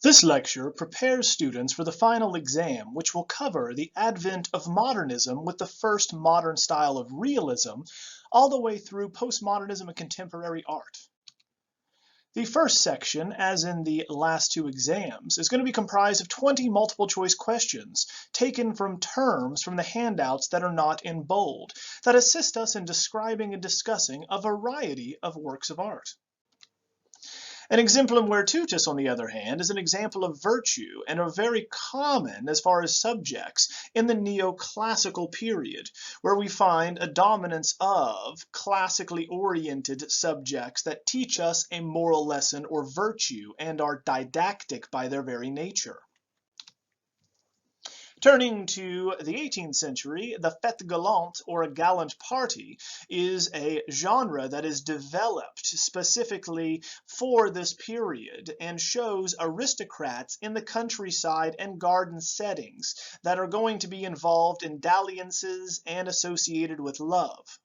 This lecture prepares students for the final exam, which will cover the advent of modernism with the first modern style of realism, all the way through postmodernism and contemporary art. The first section, as in the last two exams, is going to be comprised of 20 multiple choice questions taken from terms from the handouts that are not in bold, that assist us in describing and discussing a variety of works of art. An exemplum virtutis, on the other hand, is an example of virtue and are very common as far as subjects in the neoclassical period, where we find a dominance of classically oriented subjects that teach us a moral lesson or virtue and are didactic by their very nature. Turning to the 18th century, the fête galante, or a gallant party, is a genre that is developed specifically for this period and shows aristocrats in the countryside and garden settings that are going to be involved in dalliances and associated with love.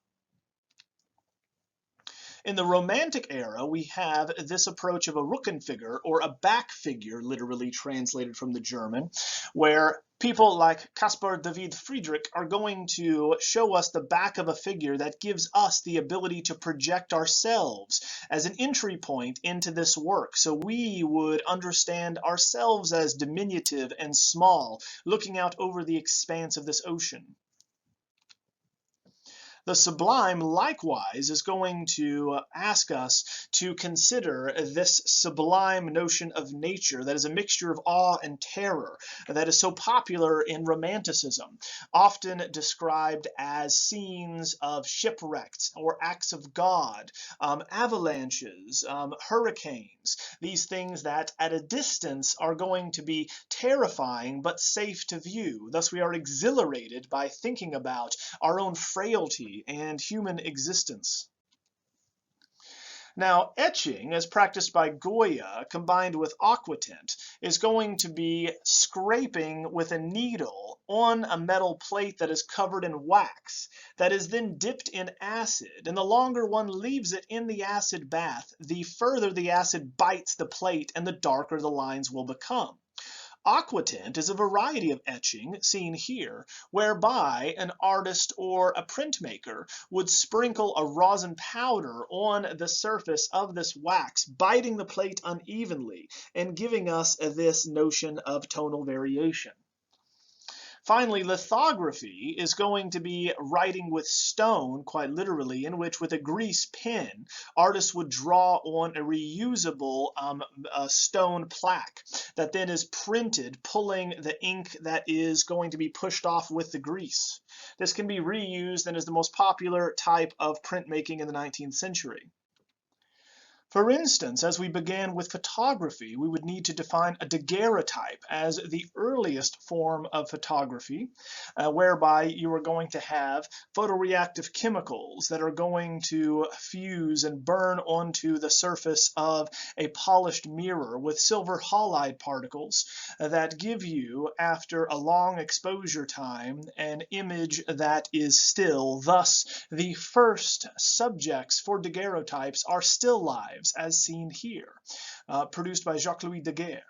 In the Romantic era, we have this approach of a Rückenfigure, or a back figure, literally translated from the German, where people like Caspar David Friedrich are going to show us the back of a figure that gives us the ability to project ourselves as an entry point into this work. So we would understand ourselves as diminutive and small, looking out over the expanse of this ocean. The Sublime, likewise, is going to ask us to consider this sublime notion of nature that is a mixture of awe and terror that is so popular in Romanticism, often described as scenes of shipwrecks or acts of God, avalanches, hurricanes, these things that at a distance are going to be terrifying but safe to view. Thus, we are exhilarated by thinking about our own frailty and human existence. Now, etching, as practiced by Goya, combined with aquatint, is going to be scraping with a needle on a metal plate that is covered in wax, that is then dipped in acid, and the longer one leaves it in the acid bath, the further the acid bites the plate and the darker the lines will become. Aquatint is a variety of etching seen here, whereby an artist or a printmaker would sprinkle a rosin powder on the surface of this wax, biting the plate unevenly and giving us this notion of tonal variation. Finally, lithography is going to be writing with stone, quite literally, in which with a grease pen, artists would draw on a reusable stone plaque that then is printed, pulling the ink that is going to be pushed off with the grease. This can be reused and is the most popular type of printmaking in the 19th century. For instance, as we began with photography, we would need to define a daguerreotype as the earliest form of photography, whereby you are going to have photoreactive chemicals that are going to fuse and burn onto the surface of a polished mirror with silver halide particles that give you, after a long exposure time, an image that is still. Thus, the first subjects for daguerreotypes are still lives, as seen here, produced by Jacques-Louis Daguerre.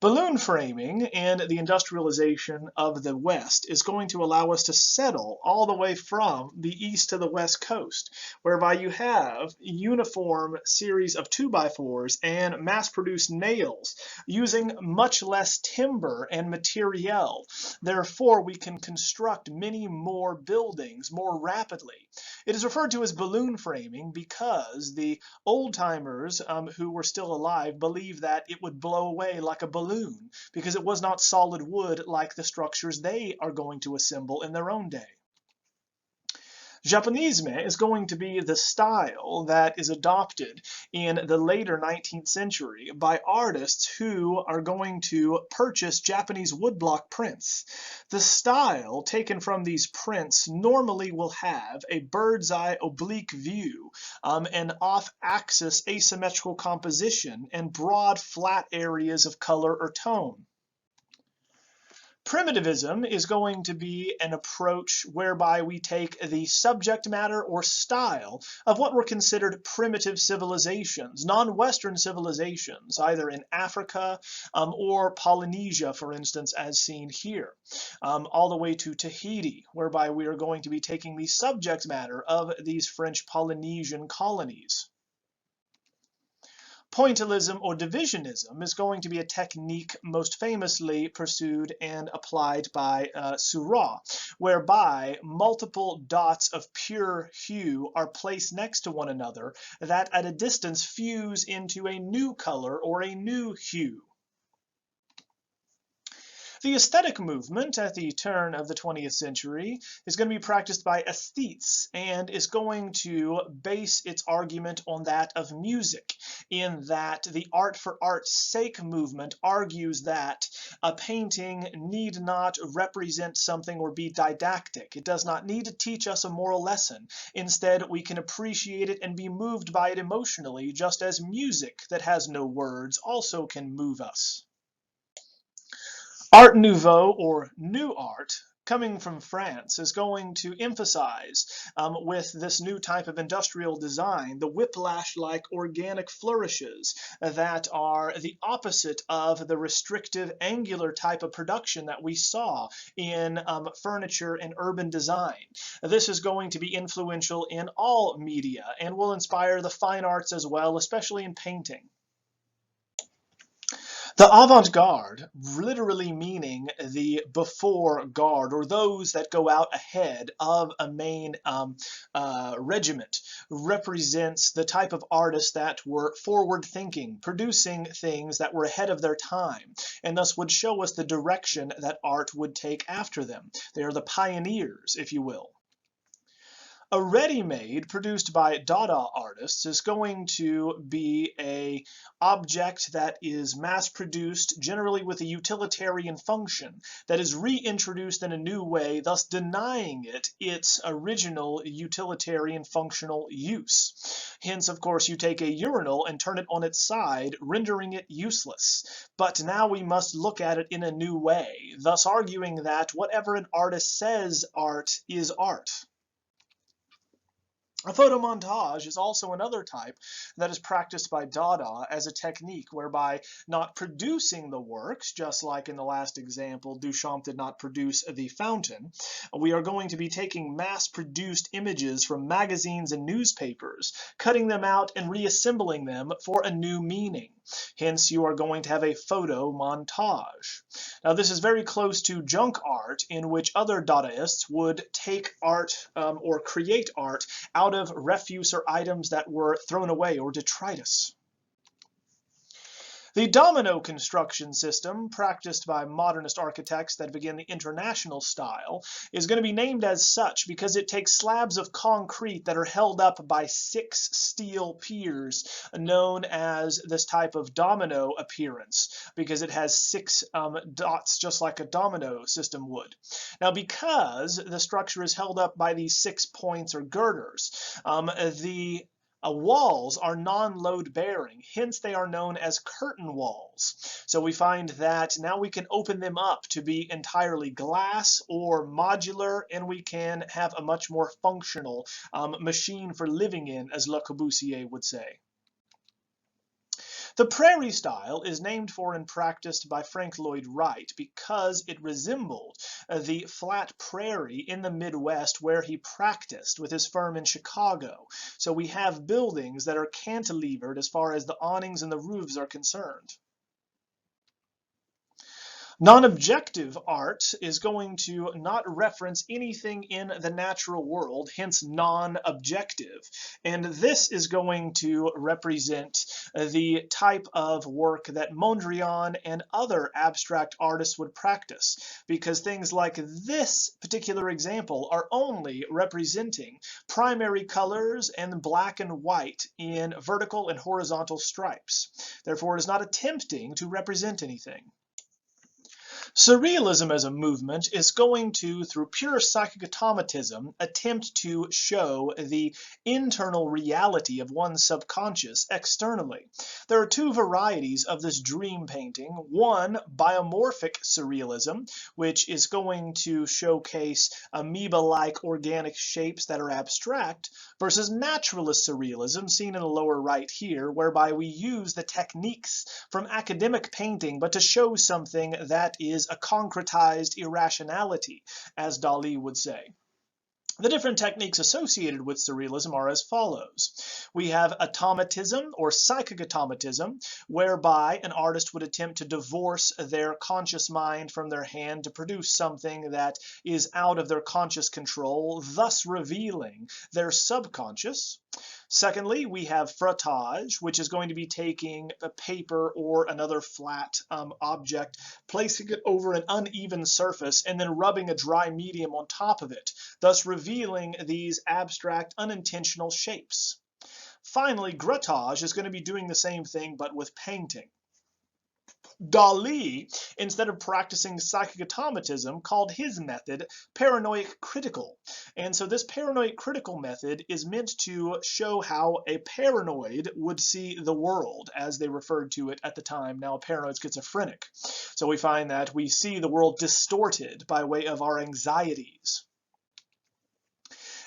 Balloon framing and the industrialization of the West is going to allow us to settle all the way from the east to the west coast, whereby you have a uniform series of 2x4s and mass-produced nails using much less timber and materiel. Therefore, we can construct many more buildings more rapidly. It is referred to as balloon framing because the old-timers who were still alive believed that it would blow away like a balloon because it was not solid wood like the structures they are going to assemble in their own day. Japonisme is going to be the style that is adopted in the later 19th century by artists who are going to purchase Japanese woodblock prints. The style taken from these prints normally will have a bird's eye oblique view, an off-axis asymmetrical composition, and broad flat areas of color or tone. Primitivism is going to be an approach whereby we take the subject matter or style of what were considered primitive civilizations, non-Western civilizations, either in Africa or Polynesia, for instance, as seen here, all the way to Tahiti, whereby we are going to be taking the subject matter of these French Polynesian colonies. Pointillism or divisionism is going to be a technique most famously pursued and applied by Seurat, whereby multiple dots of pure hue are placed next to one another that at a distance fuse into a new color or a new hue. The aesthetic movement at the turn of the 20th century is going to be practiced by aesthetes and is going to base its argument on that of music, in that the art for art's sake movement argues that a painting need not represent something or be didactic. It does not need to teach us a moral lesson. Instead, we can appreciate it and be moved by it emotionally, just as music that has no words also can move us. Art Nouveau, or New Art, coming from France, is going to emphasize with this new type of industrial design the whiplash-like organic flourishes that are the opposite of the restrictive angular type of production that we saw in furniture and urban design. This is going to be influential in all media and will inspire the fine arts as well, especially in painting. The avant-garde, literally meaning the before guard, or those that go out ahead of a main regiment, represents the type of artists that were forward-thinking, producing things that were ahead of their time, and thus would show us the direction that art would take after them. They are the pioneers, if you will. A ready-made produced by Dada artists is going to be an object that is mass-produced, generally with a utilitarian function, that is reintroduced in a new way, thus denying it its original utilitarian functional use. Hence, of course, you take a urinal and turn it on its side, rendering it useless. But now we must look at it in a new way, thus arguing that whatever an artist says art is art. A photomontage is also another type that is practiced by Dada as a technique whereby not producing the works, just like in the last example, Duchamp did not produce the fountain. We are going to be taking mass-produced images from magazines and newspapers, cutting them out and reassembling them for a new meaning. Hence, you are going to have a photo montage. Now, this is very close to junk art, in which other Dadaists would take art or create art out of refuse or items that were thrown away or detritus. The domino construction system, practiced by modernist architects that begin the international style, is going to be named as such because it takes slabs of concrete that are held up by 6 steel piers, known as this type of domino appearance, because it has 6 dots just like a domino system would. Now, because the structure is held up by these 6 points or girders, the walls are non-load bearing, hence they are known as curtain walls. So we find that now we can open them up to be entirely glass or modular, and we can have a much more functional machine for living in, as Le Corbusier would say. The prairie style is named for and practiced by Frank Lloyd Wright because it resembled the flat prairie in the Midwest where he practiced with his firm in Chicago. So we have buildings that are cantilevered as far as the awnings and the roofs are concerned. Non-objective art is going to not reference anything in the natural world, hence non-objective. And this is going to represent the type of work that Mondrian and other abstract artists would practice, because things like this particular example are only representing primary colors and black and white in vertical and horizontal stripes. Therefore, it is not attempting to represent anything. Surrealism as a movement is going to, through pure psychic automatism, attempt to show the internal reality of one's subconscious externally. There are two varieties of this dream painting. One, biomorphic surrealism, which is going to showcase amoeba-like organic shapes that are abstract, versus naturalist surrealism, seen in the lower right here, whereby we use the techniques from academic painting, but to show something that is a concretized irrationality, as Dali would say. The different techniques associated with surrealism are as follows. We have automatism or psychic automatism, whereby an artist would attempt to divorce their conscious mind from their hand to produce something that is out of their conscious control, thus revealing their subconscious. Secondly, we have frottage, which is going to be taking a paper or another flat object, placing it over an uneven surface, and then rubbing a dry medium on top of it, thus revealing these abstract, unintentional shapes. Finally, grattage is going to be doing the same thing, but with painting. Dali, instead of practicing psychic automatism, called his method paranoid critical. And so this paranoid critical method is meant to show how a paranoid would see the world, as they referred to it at the time, now a paranoid schizophrenic. So we find that we see the world distorted by way of our anxieties.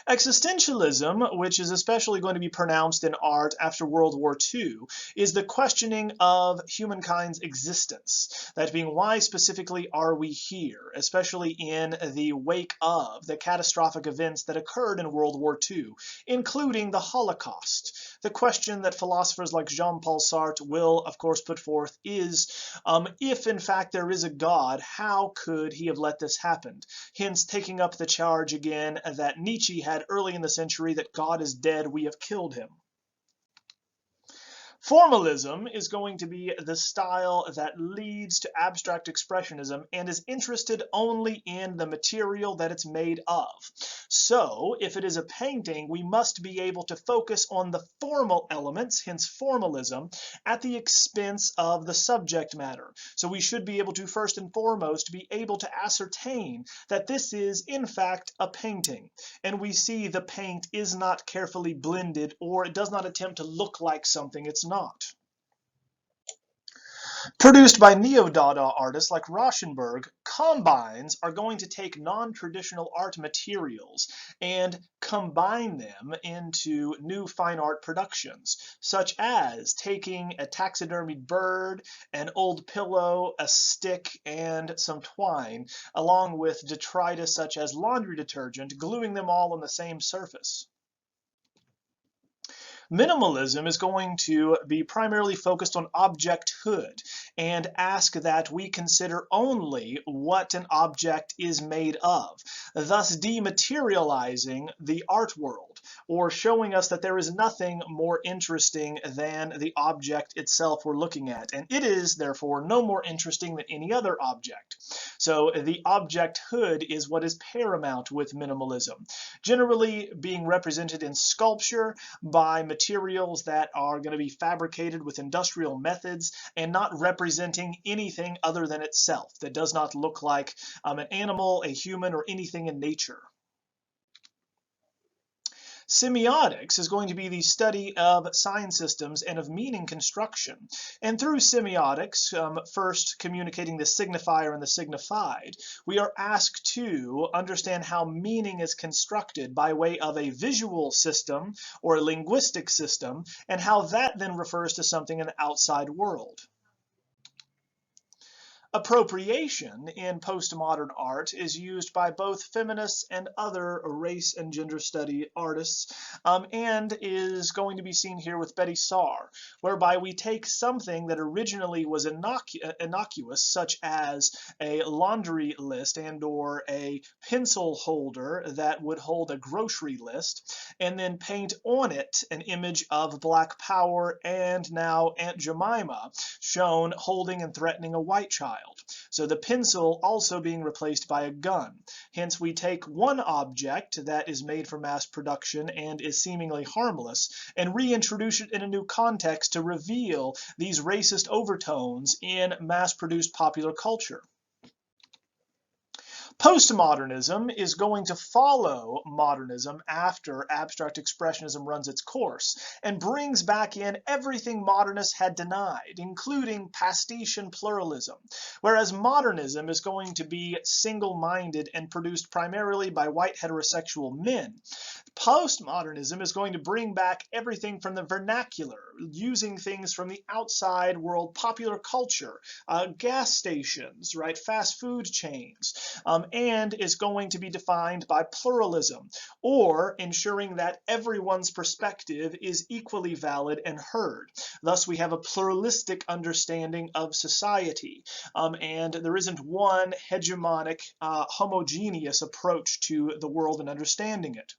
Existentialism, which is especially going to be pronounced in art after World War II, is the questioning of humankind's existence. That being, why specifically are we here, especially in the wake of the catastrophic events that occurred in World War II, including the Holocaust. The question that philosophers like Jean-Paul Sartre will, of course, put forth is, if in fact there is a God, how could he have let this happen? Hence, taking up the charge again that Nietzsche had early in the century, that God is dead, we have killed him. Formalism is going to be the style that leads to abstract expressionism and is interested only in the material that it's made of. So, if it is a painting, we must be able to focus on the formal elements, hence formalism, at the expense of the subject matter. So we should be able to, first and foremost, be able to ascertain that this is, in fact, a painting. And we see the paint is not carefully blended, or it does not attempt to look like something it's not. Produced by neo-Dada artists like Rauschenberg, combines are going to take non-traditional art materials and combine them into new fine art productions, such as taking a taxidermied bird, an old pillow, a stick, and some twine, along with detritus such as laundry detergent, gluing them all on the same surface. Minimalism is going to be primarily focused on objecthood and ask that we consider only what an object is made of, thus dematerializing the art world, or showing us that there is nothing more interesting than the object itself we're looking at, and it is therefore no more interesting than any other object. So the objecthood is what is paramount with minimalism, generally being represented in sculpture by materials that are going to be fabricated with industrial methods and not representing anything other than itself, that does not look like an animal, a human, or anything in nature. Semiotics is going to be the study of sign systems and of meaning construction. And through semiotics, first communicating the signifier and the signified, we are asked to understand how meaning is constructed by way of a visual system or a linguistic system, and how that then refers to something in the outside world. Appropriation in postmodern art is used by both feminists and other race and gender study artists, and is going to be seen here with Betty Saar, whereby we take something that originally was innocuous, such as a laundry list and or a pencil holder that would hold a grocery list, and then paint on it an image of Black Power and now Aunt Jemima shown holding and threatening a white child. So the pencil also being replaced by a gun. Hence we take one object that is made for mass production and is seemingly harmless and reintroduce it in a new context to reveal these racist overtones in mass-produced popular culture. Postmodernism is going to follow modernism after abstract expressionism runs its course and brings back in everything modernists had denied, including pastiche and pluralism, whereas modernism is going to be single-minded and produced primarily by white heterosexual men. Postmodernism is going to bring back everything from the vernacular, using things from the outside world, popular culture, gas stations, right, fast food chains, and is going to be defined by pluralism, or ensuring that everyone's perspective is equally valid and heard. Thus, we have a pluralistic understanding of society, and there isn't one hegemonic, homogeneous approach to the world and understanding it.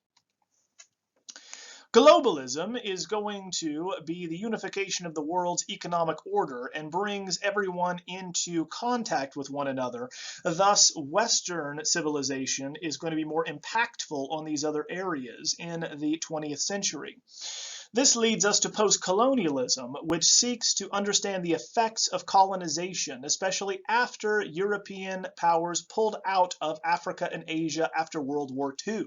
Globalism is going to be the unification of the world's economic order and brings everyone into contact with one another. Thus, Western civilization is going to be more impactful on these other areas in the 20th century. This leads us to post-colonialism, which seeks to understand the effects of colonization, especially after European powers pulled out of Africa and Asia after World War II.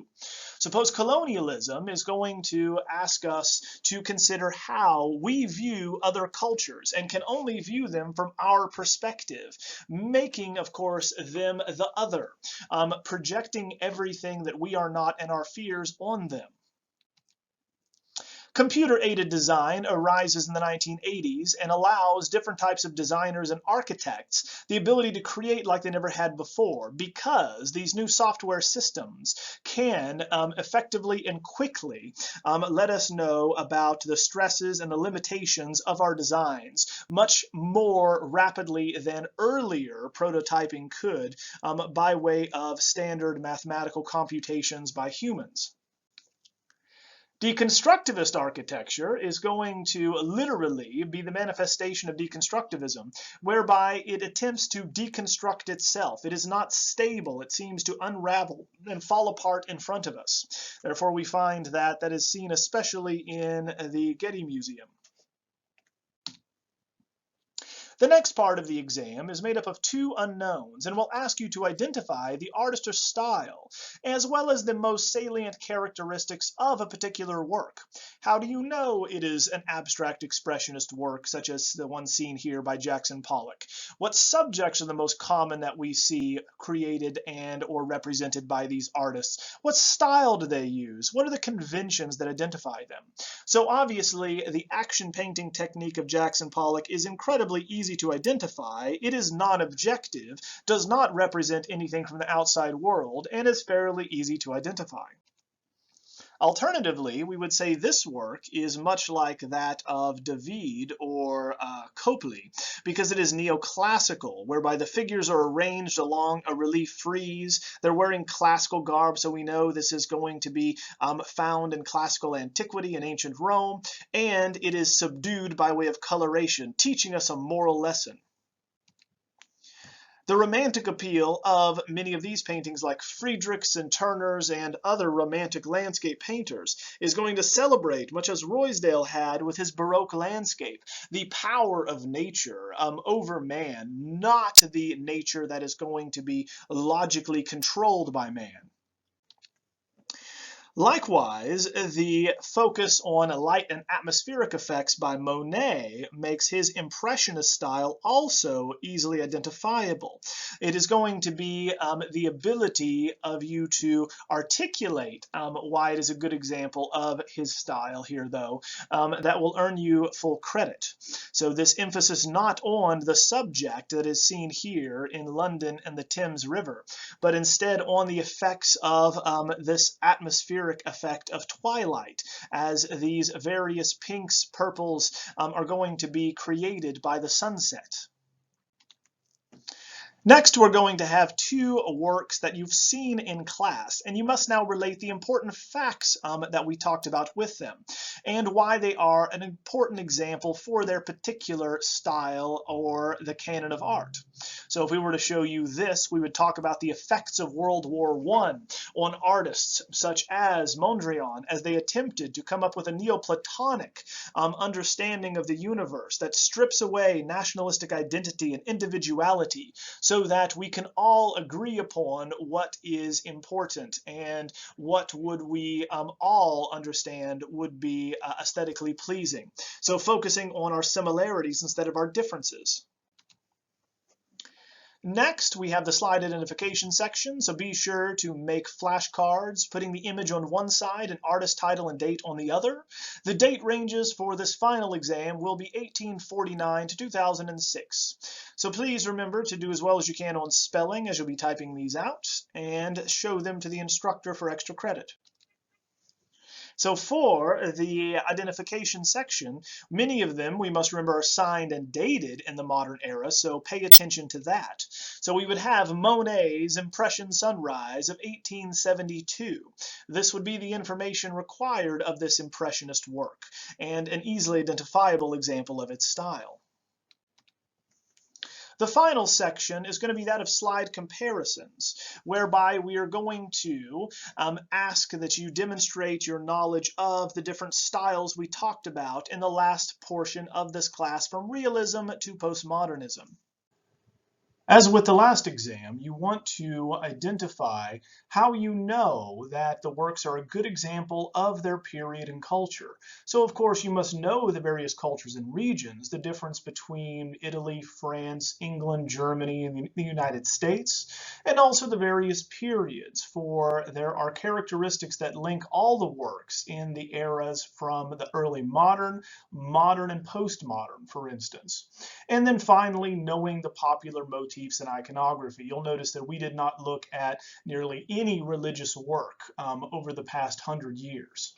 So post-colonialism is going to ask us to consider how we view other cultures and can only view them from our perspective, making, of course, them the other, projecting everything that we are not and our fears on them. Computer-aided design arises in the 1980s and allows different types of designers and architects the ability to create like they never had before, because these new software systems can effectively and quickly let us know about the stresses and the limitations of our designs much more rapidly than earlier prototyping could, by way of standard mathematical computations by humans. Deconstructivist architecture is going to literally be the manifestation of deconstructivism, whereby it attempts to deconstruct itself. It is not stable. It seems to unravel and fall apart in front of us. Therefore, we find that is seen especially in the Getty Museum. The next part of the exam is made up of two unknowns and will ask you to identify the artist or style, as well as the most salient characteristics of a particular work. How do you know it is an abstract expressionist work, such as the one seen here by Jackson Pollock? What subjects are the most common that we see created and or represented by these artists? What style do they use? What are the conventions that identify them? So obviously, the action painting technique of Jackson Pollock is incredibly easy to identify. It is non-objective, does not represent anything from the outside world, and is fairly easy to identify. Alternatively, we would say this work is much like that of David or Copley, because it is neoclassical, whereby the figures are arranged along a relief frieze. They're wearing classical garb, so we know this is going to be found in classical antiquity in ancient Rome, and it is subdued by way of coloration, teaching us a moral lesson. The romantic appeal of many of these paintings, like Friedrichs and Turner's and other romantic landscape painters, is going to celebrate, much as Ruysdael had with his Baroque landscape, the power of nature over man, not the nature that is going to be logically controlled by man. Likewise, the focus on light and atmospheric effects by Monet makes his impressionist style also easily identifiable. It is going to be the ability of you to articulate why it is a good example of his style here, though, that will earn you full credit. So this emphasis not on the subject that is seen here in London and the Thames River, but instead on the effects of this atmospheric effect of twilight, as these various pinks, purples are going to be created by the sunset. Next, we're going to have two works that you've seen in class, and you must now relate the important facts that we talked about with them, and why they are an important example for their particular style or the canon of art. So if we were to show you this, we would talk about the effects of World War I on artists such as Mondrian, as they attempted to come up with a Neoplatonic understanding of the universe that strips away nationalistic identity and individuality, so that we can all agree upon what is important and what would we all understand would be aesthetically pleasing. So focusing on our similarities instead of our differences. Next, we have the slide identification section, so be sure to make flashcards, putting the image on one side and artist title and date on the other. The date ranges for this final exam will be 1849 to 2006. So please remember to do as well as you can on spelling as you'll be typing these out, and show them to the instructor for extra credit. So for the identification section, many of them we must remember are signed and dated in the modern era, so pay attention to that. So we would have Monet's Impression Sunrise of 1872. This would be the information required of this impressionist work, and an easily identifiable example of its style. The final section is going to be that of slide comparisons, whereby we are going to ask that you demonstrate your knowledge of the different styles we talked about in the last portion of this class, from realism to postmodernism. As with the last exam, you want to identify how you know that the works are a good example of their period and culture. So of course you must know the various cultures and regions, the difference between Italy, France, England, Germany, and the United States, and also the various periods, for there are characteristics that link all the works in the eras from the early modern, modern, and postmodern, for instance. And then finally, knowing the popular motifs and iconography. You'll notice that we did not look at nearly any religious work over the past 100 years.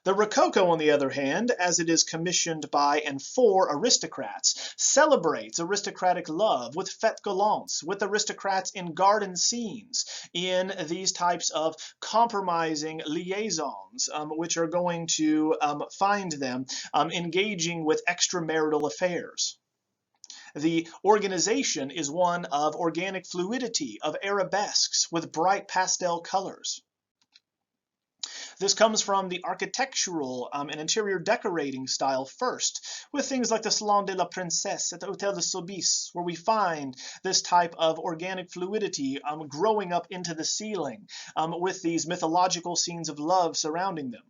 The Rococo, on the other hand, as it is commissioned by and for aristocrats, celebrates aristocratic love with fêtes galantes, with aristocrats in garden scenes, in these types of compromising liaisons, which are going to find them engaging with extramarital affairs. The organization is one of organic fluidity, of arabesques with bright pastel colors. This comes from the architectural and interior decorating style first, with things like the Salon de la Princesse at the Hôtel de Soubise, where we find this type of organic fluidity growing up into the ceiling, with these mythological scenes of love surrounding them.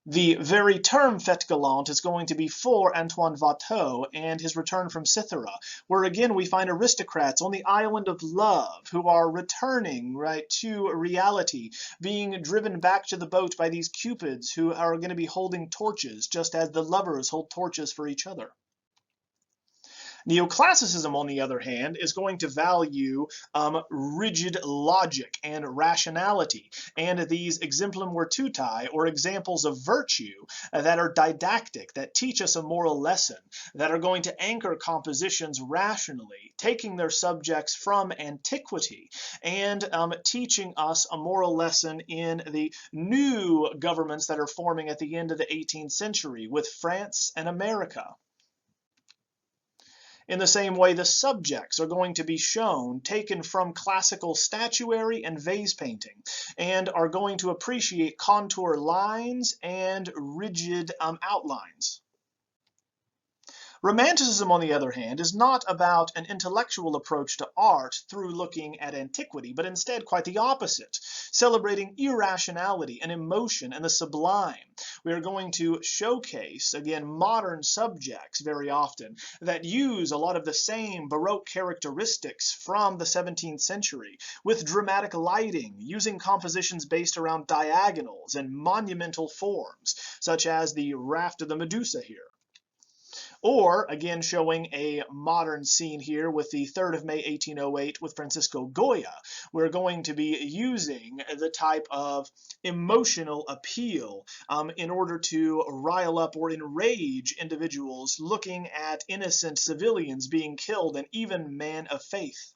The very term fête galante is going to be for Antoine Watteau and his return from Cythera, where again we find aristocrats on the island of love who are returning to reality, being driven back to the boat by these cupids who are going to be holding torches, just as the lovers hold torches for each other. Neoclassicism, on the other hand, is going to value rigid logic and rationality, and these exemplum virtutae, or examples of virtue, that are didactic, that teach us a moral lesson, that are going to anchor compositions rationally, taking their subjects from antiquity, and teaching us a moral lesson in the new governments that are forming at the end of the 18th century with France and America. In the same way, the subjects are going to be shown taken from classical statuary and vase painting, and are going to appreciate contour lines and rigid outlines. Romanticism, on the other hand, is not about an intellectual approach to art through looking at antiquity, but instead quite the opposite, celebrating irrationality and emotion and the sublime. We are going to showcase, again, modern subjects very often that use a lot of the same Baroque characteristics from the 17th century, with dramatic lighting, using compositions based around diagonals and monumental forms, such as the Raft of the Medusa here. Or, again, showing a modern scene here with the 3rd of May 1808 with Francisco Goya. We're going to be using the type of emotional appeal in order to rile up or enrage individuals looking at innocent civilians being killed, and even men of faith.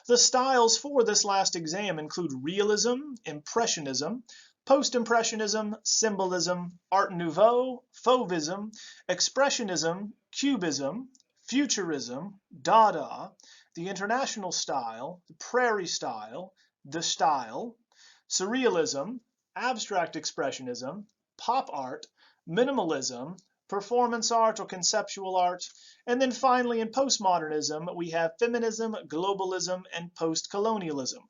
The styles for this last exam include realism, impressionism, post-impressionism, symbolism, art nouveau, fauvism, expressionism, cubism, futurism, dada, the international style, the prairie style, the style, surrealism, abstract expressionism, pop art, minimalism, performance art or conceptual art, and then finally in postmodernism we have feminism, globalism, and post-colonialism.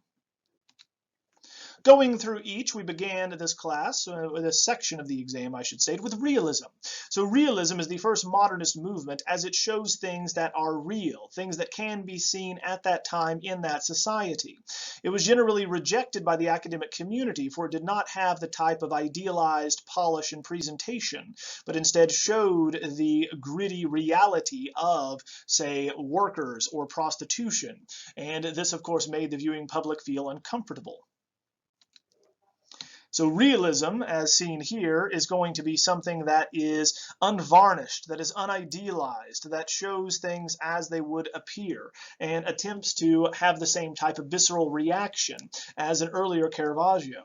Going through each, we began this class, this section of the exam, I should say, with realism. So realism is the first modernist movement as it shows things that are real, things that can be seen at that time in that society. It was generally rejected by the academic community, for it did not have the type of idealized polish and presentation, but instead showed the gritty reality of, say, workers or prostitution. And this, of course, made the viewing public feel uncomfortable. So realism, as seen here, is going to be something that is unvarnished, that is unidealized, that shows things as they would appear, and attempts to have the same type of visceral reaction as an earlier Caravaggio.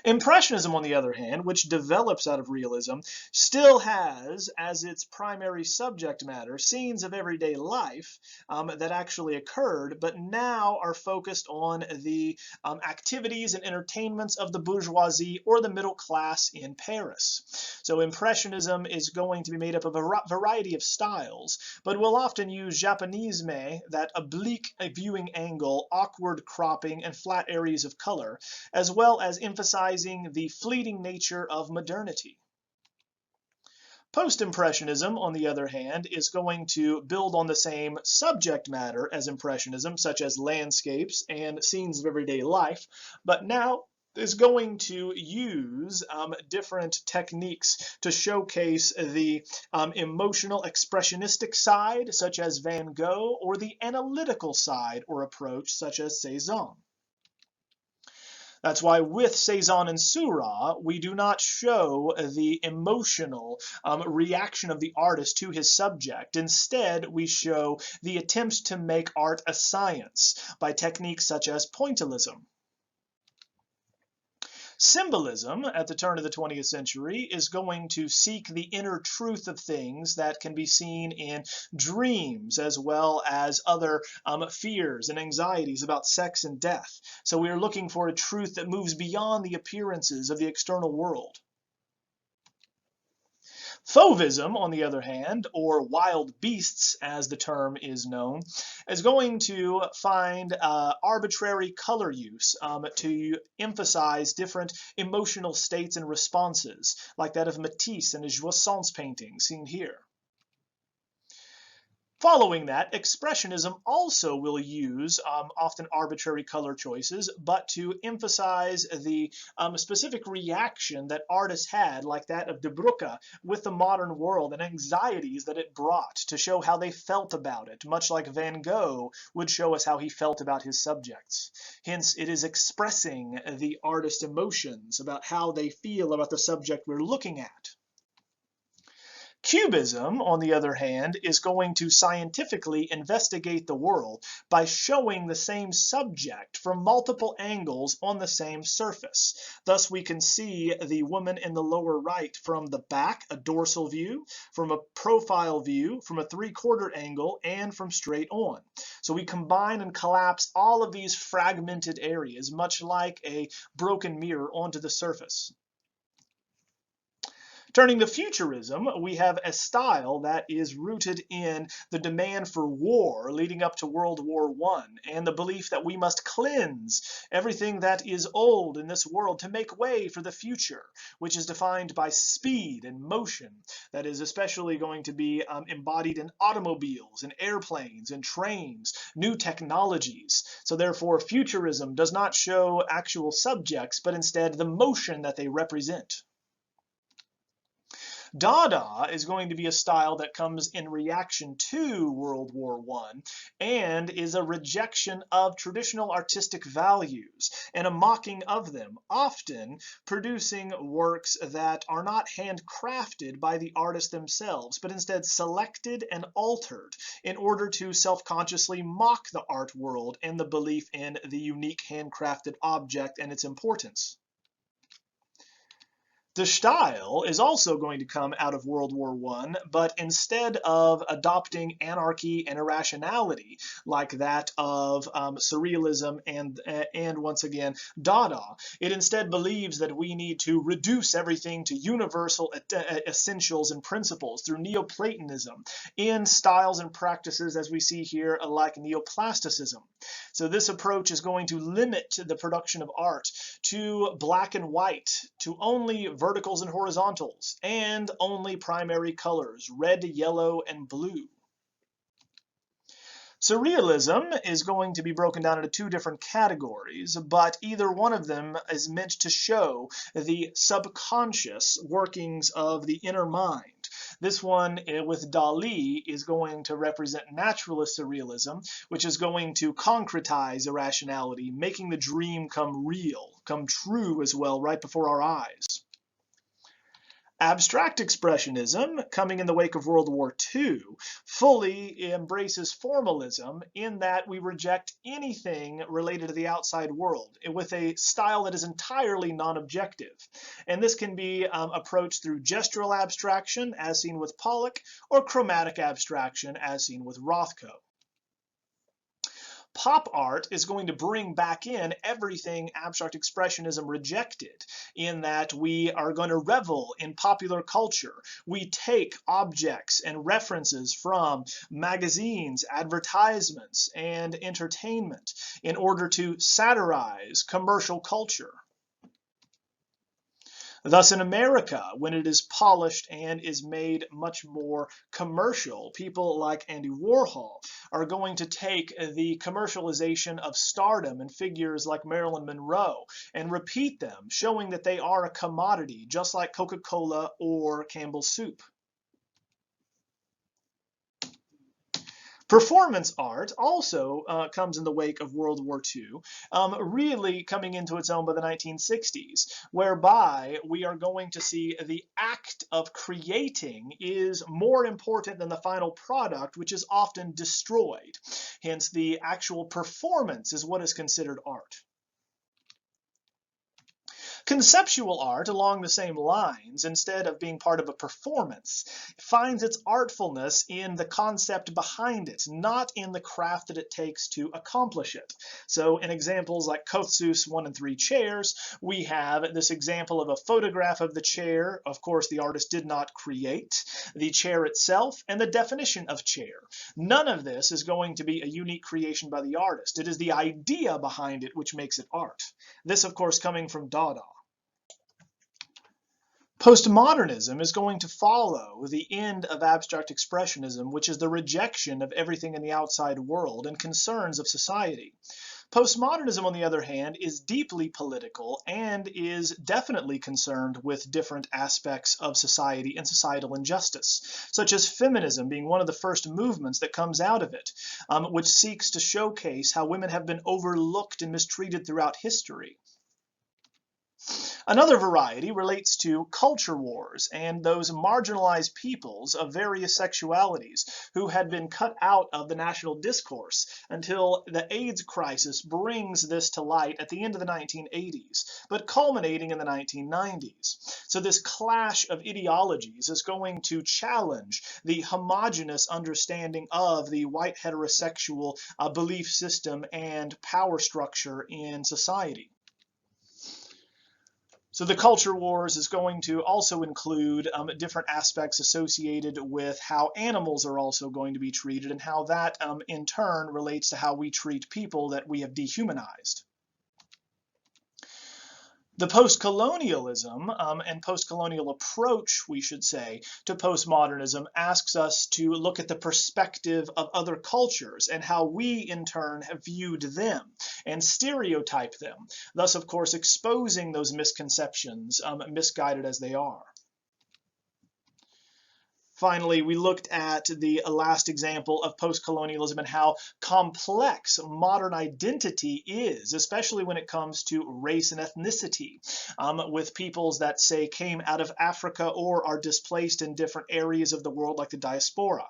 Impressionism, on the other hand, which develops out of realism, still has as its primary subject matter scenes of everyday life that actually occurred, but now are focused on the activities and entertainments of the bourgeoisie or the middle class in Paris. So Impressionism is going to be made up of a variety of styles, but will often use Japonisme, that oblique viewing angle, awkward cropping, and flat areas of color, as well as emphasizing the fleeting nature of modernity. Post-Impressionism, on the other hand, is going to build on the same subject matter as Impressionism, such as landscapes and scenes of everyday life, but now is going to use different techniques to showcase the emotional expressionistic side, such as Van Gogh, or the analytical side or approach, such as Cézanne. That's why with Cézanne and Seurat, we do not show the emotional reaction of the artist to his subject. Instead, we show the attempts to make art a science by techniques such as pointillism. Symbolism, at the turn of the 20th century, is going to seek the inner truth of things that can be seen in dreams, as well as other fears and anxieties about sex and death. So we are looking for a truth that moves beyond the appearances of the external world. Fauvism, on the other hand, or wild beasts as the term is known, is going to find arbitrary color use to emphasize different emotional states and responses, like that of Matisse and his Jouissance painting seen here. Following that, Expressionism also will use often arbitrary color choices, but to emphasize the specific reaction that artists had, like that of De Broca, with the modern world and anxieties that it brought, to show how they felt about it, much like Van Gogh would show us how he felt about his subjects. Hence, it is expressing the artist's emotions about how they feel about the subject we're looking at. Cubism, on the other hand, is going to scientifically investigate the world by showing the same subject from multiple angles on the same surface. Thus, we can see the woman in the lower right from the back, a dorsal view, from a profile view, from a three-quarter angle, and from straight on. So we combine and collapse all of these fragmented areas, much like a broken mirror, onto the surface. Turning to Futurism, we have a style that is rooted in the demand for war leading up to World War I, and the belief that we must cleanse everything that is old in this world to make way for the future, which is defined by speed and motion. That is especially going to be embodied in automobiles and airplanes and trains, new technologies. So therefore, Futurism does not show actual subjects, but instead the motion that they represent. Dada is going to be a style that comes in reaction to World War I and is a rejection of traditional artistic values and a mocking of them, often producing works that are not handcrafted by the artists themselves, but instead selected and altered in order to self-consciously mock the art world and the belief in the unique handcrafted object and its importance. The style is also going to come out of World War I, but instead of adopting anarchy and irrationality like that of surrealism and once again Dada, it instead believes that we need to reduce everything to universal essentials and principles through Neoplatonism in styles and practices as we see here like neoplasticism. So this approach is going to limit the production of art to black and white, to only verticals and horizontals, and only primary colors, red, yellow, and blue. Surrealism is going to be broken down into two different categories, but either one of them is meant to show the subconscious workings of the inner mind. This one with Dali is going to represent naturalist surrealism, which is going to concretize irrationality, making the dream come real, come true as well, right before our eyes. Abstract Expressionism, coming in the wake of World War II, fully embraces formalism in that we reject anything related to the outside world with a style that is entirely non-objective. And this can be approached through gestural abstraction, as seen with Pollock, or chromatic abstraction, as seen with Rothko. Pop art is going to bring back in everything abstract expressionism rejected, in that we are going to revel in popular culture. We take objects and references from magazines, advertisements, and entertainment in order to satirize commercial culture. Thus, in America, when it is polished and is made much more commercial, people like Andy Warhol are going to take the commercialization of stardom and figures like Marilyn Monroe and repeat them, showing that they are a commodity, just like Coca-Cola or Campbell's soup. Performance art also comes in the wake of World War II, really coming into its own by the 1960s, whereby we are going to see the act of creating is more important than the final product, which is often destroyed. Hence, the actual performance is what is considered art. Conceptual art, along the same lines, instead of being part of a performance, finds its artfulness in the concept behind it, not in the craft that it takes to accomplish it. So in examples like Kotze's 1 and 3 chairs, we have this example of a photograph of the chair. Of course, the artist did not create the chair itself, and the definition of chair. None of this is going to be a unique creation by the artist. It is the idea behind it which makes it art. This, of course, coming from Dada. Postmodernism is going to follow the end of abstract expressionism, which is the rejection of everything in the outside world and concerns of society. Postmodernism, on the other hand, is deeply political and is definitely concerned with different aspects of society and societal injustice, such as feminism being one of the first movements that comes out of it, which seeks to showcase how women have been overlooked and mistreated throughout history. Another variety relates to culture wars and those marginalized peoples of various sexualities who had been cut out of the national discourse until the AIDS crisis brings this to light at the end of the 1980s, but culminating in the 1990s. So this clash of ideologies is going to challenge the homogeneous understanding of the white heterosexual belief system and power structure in society. So the culture wars is going to also include different aspects associated with how animals are also going to be treated and how that in turn relates to how we treat people that we have dehumanized. The post-colonialism and post-colonial approach, we should say, to postmodernism asks us to look at the perspective of other cultures and how we, in turn, have viewed them and stereotype them, thus, of course, exposing those misconceptions, misguided as they are. Finally, we looked at the last example of post-colonialism and how complex modern identity is, especially when it comes to race and ethnicity, with peoples that, say, came out of Africa or are displaced in different areas of the world like the diaspora.